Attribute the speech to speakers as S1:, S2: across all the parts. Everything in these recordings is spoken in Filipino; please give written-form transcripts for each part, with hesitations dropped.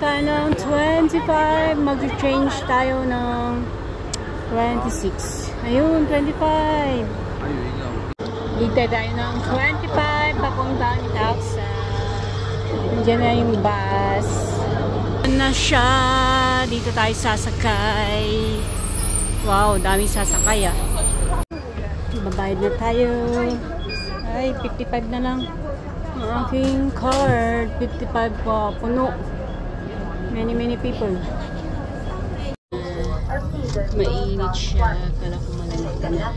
S1: tayo ng 25. Mag-change tayo ng 26. Ayun, 25. Hintay tayo ng 25. Papuntang Itauksa. Nandiyan na yung bus. Na siya. Dito tayo sasakay. Wow, daming sasakay ah. Babayad na tayo. Ay, 55 na lang. Ang aking card. 55 pa. Puno. Many people. Mainit siya. Kala ko malamig na.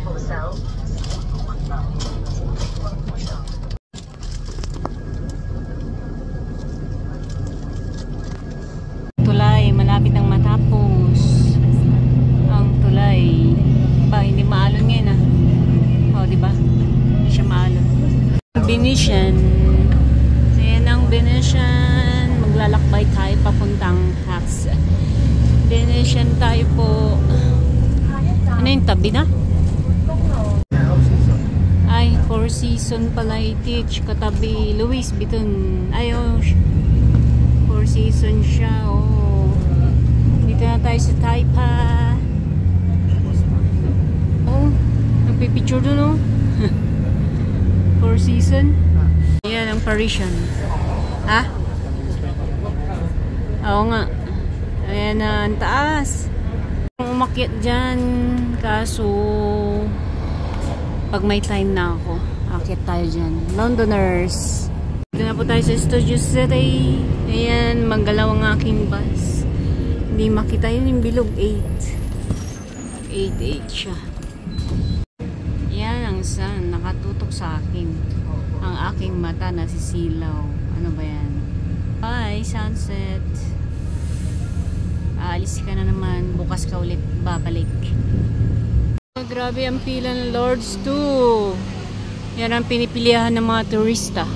S1: Tulay. Malapit ang matapos. Ang tulay. Ba, hindi maalon ngayon ah. O, diba? Hindi siya maalon. Venetian. Ayan ang Venetian. Maglalakbay tayo papuntang Hacks. Venetian tayo po. Ano yung tabi na? Ay, Four Seasons pala i-teach. Katabi Louis Vuitton. Ay, oh. Four Seasons siya. Oh. Dito na tayo sa Taipa. Oh, nagpipicture doon oh. Four Seasons. Ayan ang Parisian. Ha? Oo nga. Ayan na, ang taas. Umakyat dyan. Kaso, pag may time na ako, akyat tayo dyan. Londoners. Dito na po tayo sa Studio City. Ayan, manggalaw ang aking bus. Hindi makita yun yung bilog. 8 siya. Yan ang sun. Nakatutok sa akin. Ang aking mata nasisilaw. Ano ba yan? Bye, sunset. Aalis ka na naman. Bukas ka ulit babalik. Grabe ang pila ng Lords 2. Yan ang pinipilihan ng mga turista.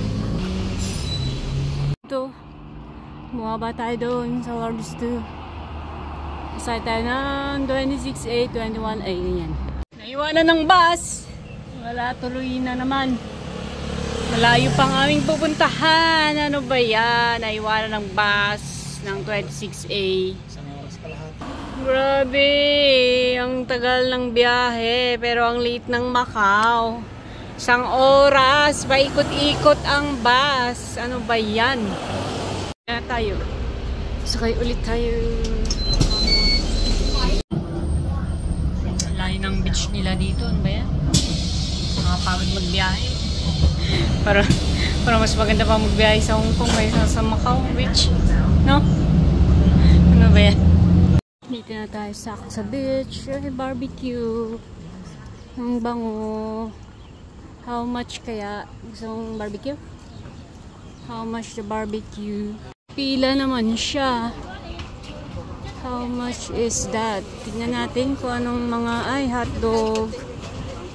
S1: Ito. Bumaba tayo doon sa Lords 2. Masaya tayo ng 26A, 21A. Ganyan. Naiwanan ng bus. Wala, tuloy na naman. Malayo pang aming pupuntahan. Ano ba yan? Naiwanan ng bus ng 26A. Grabe, ang tagal ng biyahe, pero ang liit ng Macau. 1 oras, paikot-ikot ang bus. Ano ba yan? Kaya tayo. Sakay ulit tayo. Layo ng beach nila dito. Ano ba yan? Nakapagod magbiyahe. para mas maganda pa magbiyahe sa Hong Kong kaysa sa Macau beach. No? Ano ba yan? Dito na tayo sa beach. Barbecue. Ang bango. How much kaya? Gusto mong barbecue? How much the barbecue? Pila naman siya. How much is that? Tignan natin kung anong mga hotdog,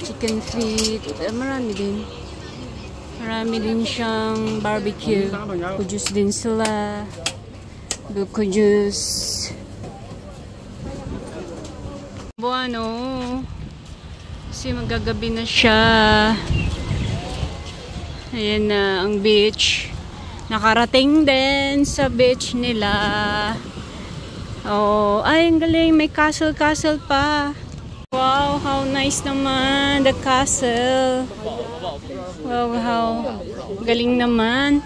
S1: chicken feet. Marami din. Marami din siyang barbecue. Kujus din sila. Kujus. Buano. Kasi magagabi na siya. Ayan na ang beach. Nakarating din sa beach nila. Oh, ay ang galing. May castle pa. Wow, how nice naman the castle. Wow, how galing naman.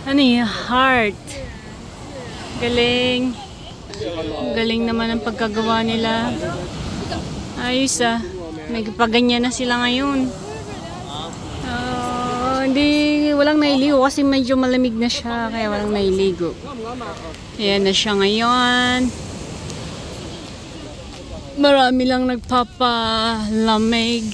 S1: Ano yung heart? Galing. Galing naman ang pagkagawa nila. Ayos ah. May paganyan na sila ngayon. Walang nailigo kasi medyo malamig na siya. Kaya walang nailigo. Ayan na siya ngayon. Marami lang nagpapalamig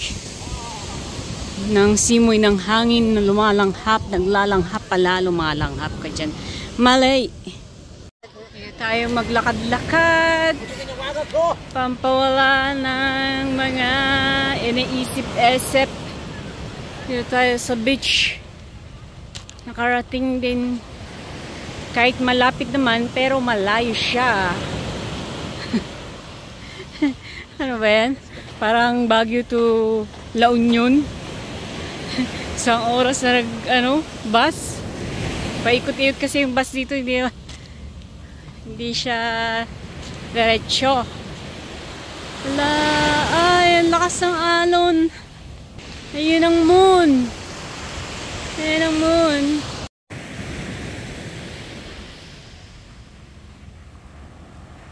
S1: ng simoy ng hangin na lumalanghap. Naglalanghap pala. Lumalanghap ka dyan. Malay. Tayo maglakad-lakad, pampawala ng mga iniisip-isip. Dito tayo sa beach. Nakarating din. Kahit malapit naman, pero malayo siya. Ano ba yan? Parang Baguio to La Union. Isang oras na bus. Paikot-ikot kasi yung bus dito. Hindi Hindi siya diretso. Wala. Ay, ang lakas ng alon. Ayun ang moon. Ayun ang moon.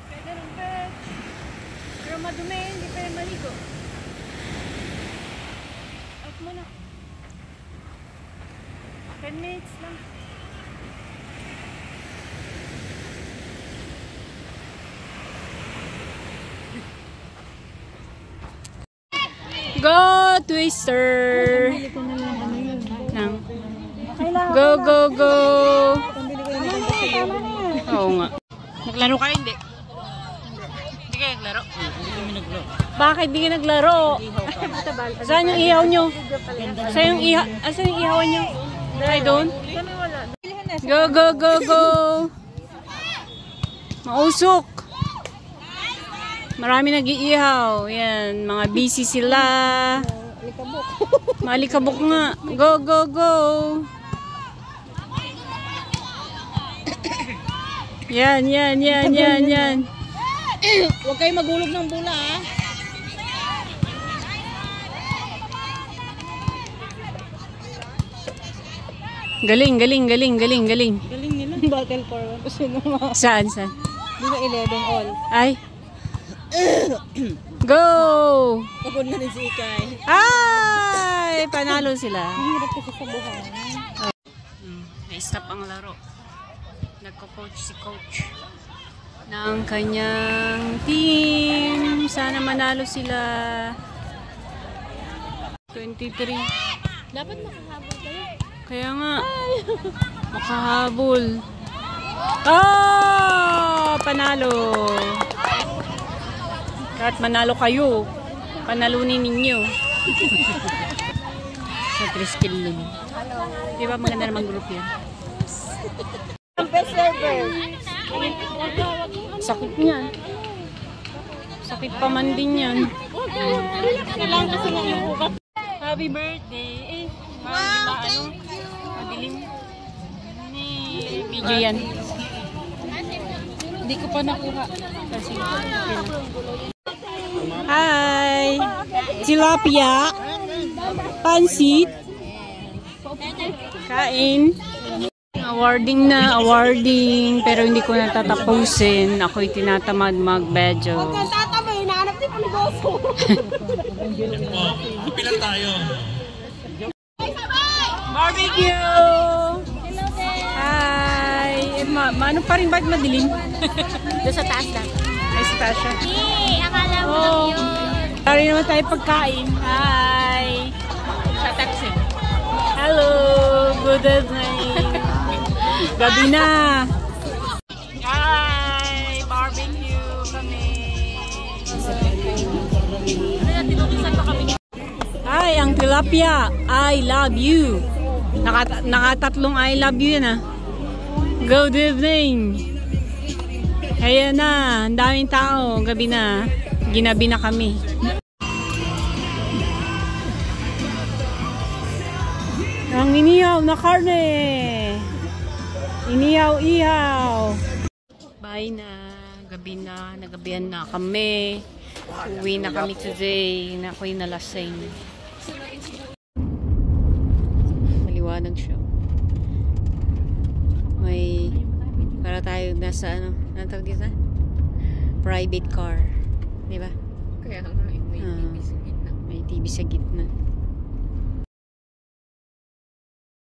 S1: Pwede ng beach. Pero madumi, hindi pa rin maligo. Out muna. 10 minutes lang. Go, Twister! Go, go, go! Oo nga. Naglaro kayo, hindi? Hindi kayo naglaro? Bakit di kayo naglaro? Saan yung ihaw nyo? Saan yung ihawan nyo? Ay, doon? Go, go, go, go! Mausok! Marami nag-iihaw. Yan, mga busy sila. Malikabok nga. Go, go, go. Yan, yan, yan, yan, yan.
S2: Huwag kayo magulog ng bula, ha?
S1: Galing, galing, galing, galing, galing.
S2: Galing nila. Battle for one. Kasi naman.
S1: Saan, saan?
S2: Di ba 11 all?
S1: Ay. Go!
S2: Pagod na rin si Ikay.
S1: Ay! Panalo sila.
S2: Mahirap kasi sa buhay.
S1: Na-stop ang laro. Nagko-coach si coach ng kanyang team. Sana manalo sila. 23.
S2: Dapat makahabol kayo.
S1: Kaya nga. Makahabol. Oh! Panalo. Kahit manalo kayo, panalunin ninyo. Sa 3 skill nun. Di ba maganda naman group yan?
S2: Ang best server.
S1: Sakit niyan. Sakit pa man din yan.
S2: Kailangan kasi nga yung bukas.
S1: Happy birthday. Wow, thank you. Madilim. Video yan.
S2: Hindi ko pa nakuha.
S1: Kasi, hi! Tilapia. Pansit. Kain. Awarding na, awarding. Pero hindi ko natatapusin. Ako'y tinatamad mag-bedyo.
S2: Huwag kang tatamay. Hinahanap din ang negosyo.
S3: Pilan tayo.
S1: Barbecue! Hi! Ano pa rin ba't madilim?
S2: Doon sa taas lang.
S1: Ay, si Tasha.
S2: Akala mo
S1: Oh. Tari naman tayo pagkain. Hi!
S2: sa taxi.
S1: Hello! Good evening! Gabi na! Hi! Barbecue kami! Hi! Ang tilapia! I love you! Nakatatlong I love you yan ah. Good evening! Ayan na! Ang daming tao. Gabi na. Ginabi na kami. Ang inihaw na karne. Inihaw-ihaw. Bye na. Gabi na. Nagabihan na kami. Uwi na kami today. Na ako'y nalasing. Maliwanag siya. May para tayo nasa ano. Ano tawag dito? Private car. Diba?
S2: Kaya may TV sa gitna.
S1: May TV sa gitna.